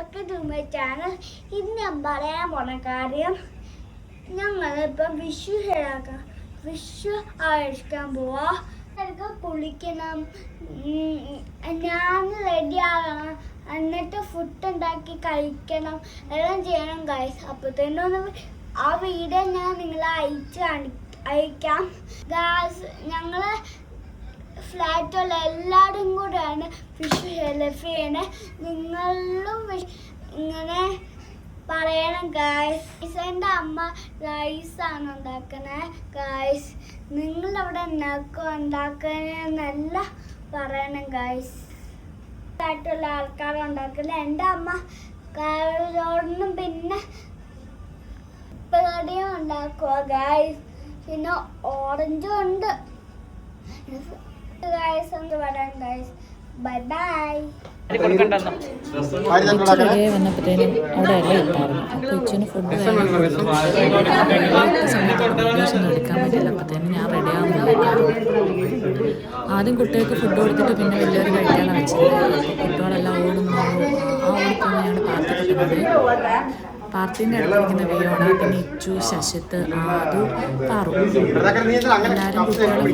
Back to my channel. ഇന്ന് ഞാൻ പറയാൻ പോണ കാര്യം, ഞങ്ങളിപ്പം വിഷു ആഘോഷിക്കാൻ പോവാ. കുളിക്കണം, ഞാൻ റെഡി ആകണം, എന്നിട്ട് ഫുഡ് ഉണ്ടാക്കി കഴിക്കണം, എല്ലാം ചെയ്യണം ഗൈസ്. അപ്പോഴത്തേനും ഒന്ന് ആ വീഡിയോ ഞാൻ നിങ്ങളെ അയക്കാം ഗൈസ്. ഞങ്ങള് ഫ്ലാറ്റുള്ള എല്ലാവരും കൂടെയാണ് വിഷു സെലിബ്രേറ്റ് ചെയ്യണേ. നിങ്ങളും ഇങ്ങനെ പറയണം ഗായ്സ്. എൻ്റെ അമ്മ റൈസാണ് ഉണ്ടാക്കണേ ഗായ്സ്. നിങ്ങളവിടെ ഉണ്ടാക്കണെന്നല്ല പറയണം ഗായ്സ്. ഫ്ലാറ്റുള്ള ആൾക്കാരുണ്ടാക്കില്ല. എൻ്റെ അമ്മ കാരോടും പിന്നെ പേടിയും ഉണ്ടാക്കുക ഗായ്സ്. പിന്നെ ഓറഞ്ചും ഉണ്ട് ഗായ്സ്. എന്ത് പറയാം ഗായ്സ്. Bye bye. വന്നപ്പോഴത്തേനും അവിടെ എല്ലാം ഇട്ടായിരുന്നു. അപ്പോൾ ഇച്ചിന് ഫുഡ് സമയത്ത് എടുക്കാൻ പറ്റില്ല. അപ്പോഴത്തേനും ഞാൻ റെഡി ആകുമ്പോൾ ആദ്യം കുട്ടികൾക്ക് ഫുഡ് കൊടുത്തിട്ട് പിന്നെ വലിയൊരു കഴിക്കാനാണ് വെച്ചത്. കുട്ടികളെല്ലാം ഓടുന്നു. ആ ഓടിപ്പോയി ഞങ്ങൾ പാർട്ടിക്കുന്നത്. പാർട്ടീൻ്റെ അടുത്തിരിക്കുന്ന വിയോണ, പിന്നെ ഇച്ചു, ശശിത്ത്, ആദു, പാറു, എല്ലാവരും കുട്ടികളും.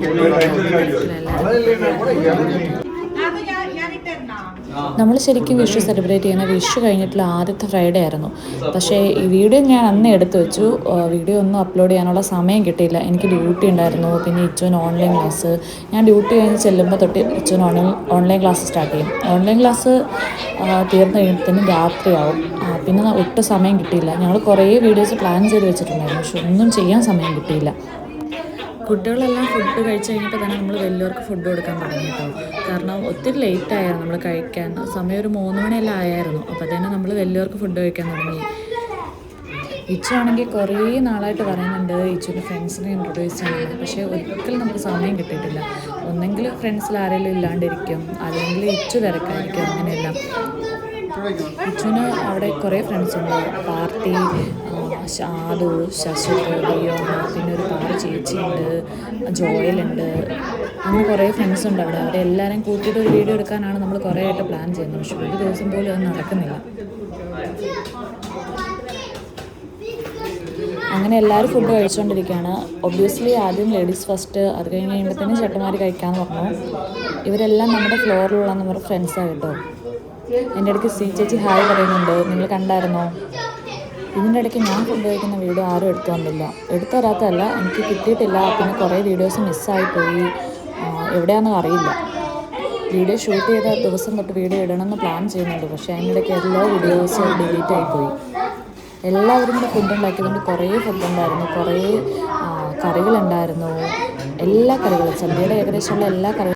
നമ്മൾ ശരിക്കും വിഷു സെലിബ്രേറ്റ് ചെയ്യുന്ന വിഷു കഴിഞ്ഞിട്ടുള്ള ആദ്യത്തെ ഫ്രൈഡേ ആയിരുന്നു. പക്ഷേ ഈ വീഡിയോ ഞാൻ അന്ന് എടുത്തു വെച്ചു. വീഡിയോ ഒന്നും അപ്ലോഡ് ചെയ്യാനുള്ള സമയം കിട്ടിയില്ല. എനിക്ക് ഡ്യൂട്ടി ഉണ്ടായിരുന്നു. പിന്നെ ഇച്ചുവിന് ഓൺലൈൻ ക്ലാസ്. ഞാൻ ഡ്യൂട്ടി കഴിഞ്ഞ് ചെല്ലുമ്പോൾ തൊട്ട് ഇച്ചുവിന് ഓൺലൈൻ ക്ലാസ് സ്റ്റാർട്ട് ചെയ്യും. ഓൺലൈൻ ക്ലാസ് തീർന്നു കഴിയുമ്പോഴത്തേനും രാത്രിയാവും. പിന്നെ ഒട്ടും സമയം കിട്ടിയില്ല. ഞങ്ങൾ കുറേ വീഡിയോസ് പ്ലാൻ ചെയ്ത് വെച്ചിട്ടുണ്ടായിരുന്നു, പക്ഷെ ഒന്നും ചെയ്യാൻ സമയം കിട്ടിയില്ല. കുട്ടികളെല്ലാം ഫുഡ് കഴിച്ച് കഴിഞ്ഞപ്പോൾ തന്നെ നമ്മൾ വലിയവർക്ക് ഫുഡ് കൊടുക്കാൻ തുടങ്ങി കേട്ടോ. കാരണം ഒത്തിരി ലേറ്റായിരുന്നു നമ്മൾ കഴിക്കാൻ. സമയം ഒരു 3 മണിയെല്ലാം ആയായിരുന്നു. അപ്പോൾ തന്നെ നമ്മൾ വലിയവർക്ക് ഫുഡ് കഴിക്കാൻ തുടങ്ങി. ഇച്ചു ആണെങ്കിൽ കുറേ നാളായിട്ട് പറയുന്നുണ്ട് ഇച്ചുവിൻ്റെ ഫ്രണ്ട്സിനെ ഇൻട്രൊഡ്യൂസ് ചെയ്യണം. പക്ഷേ ഒരിക്കലും നമുക്ക് സമയം കിട്ടിയിട്ടില്ല. ഒന്നെങ്കിൽ ഫ്രണ്ട്സിൽ ആരെങ്കിലും ഇല്ലാണ്ടിരിക്കും, അല്ലെങ്കിൽ ഇച്ചു തിരക്കായിരിക്കും. അങ്ങനെയെല്ലാം ഇച്ചുവിന് അവിടെ കുറേ ഫ്രണ്ട്സുണ്ട്. പാർട്ടി, ആദു, ശശിത്ത്, ലിയോണ, പിന്നെ ഒരു പാറു ചേച്ചിയുണ്ട്, ജോയലുണ്ട്. അങ്ങനെ കുറേ ഫ്രണ്ട്സുണ്ട് അവിടെ. അവരെ എല്ലാവരെയും കൂട്ടിയിട്ട് ഒരു വീഡിയോ എടുക്കാനാണ് നമ്മൾ കുറേ ആയിട്ട് പ്ലാൻ ചെയ്യുന്നത്. പക്ഷേ ഒരു ദിവസം പോലും അത് നടക്കുന്നില്ല. അങ്ങനെ എല്ലാവരും ഫുഡ് കഴിച്ചുകൊണ്ടിരിക്കുകയാണ്. ഒബ്വിയസ്ലി ആദ്യം ലേഡീസ് ഫസ്റ്റ്, അത് കഴിഞ്ഞ് കഴിയുമ്പോഴത്തേനും ചേട്ടന്മാർ കഴിക്കാമെന്ന് പറഞ്ഞു. ഇവരെല്ലാം നമ്മുടെ ഫ്ലോറിലുള്ള നമ്മുടെ ഫ്രണ്ട്സാണ് കേട്ടോ. എൻ്റെ ഇടയ്ക്ക് സി ചേച്ചി ഹായ് പറയുന്നുണ്ട്. നിങ്ങൾ കണ്ടായിരുന്നോ? ഇതിൻ്റെ ഇടയ്ക്ക് ഞാൻ ഫുഡ് കഴിക്കുന്ന വീഡിയോ ആരും എടുത്തു തന്നില്ല. എടുത്തു തരാത്തതല്ല, എനിക്ക് കിട്ടിയിട്ടില്ല. പിന്നെ കുറേ വീഡിയോസ് മിസ്സായിപ്പോയി. എവിടെയാണെന്ന് അറിയില്ല. വീഡിയോ ഷൂട്ട് ചെയ്ത ദിവസം തൊട്ട് വീഡിയോ ഇടണമെന്ന് പ്ലാൻ ചെയ്യുന്നുണ്ട്. പക്ഷേ അതിനിടയ്ക്ക് എല്ലാ വീഡിയോസ് ഡിലീറ്റ് ആയിപ്പോയി. എല്ലാവരും കൂടെ ഫുഡ് ഉണ്ടാക്കിയതുകൊണ്ട് കുറേ ഫുഡ് ഉണ്ടായിരുന്നു. കുറേ കറികളുണ്ടായിരുന്നു. എല്ലാ കറികളും, സദ്യയുടെ ഏകദേശമുള്ള എല്ലാ കറികളും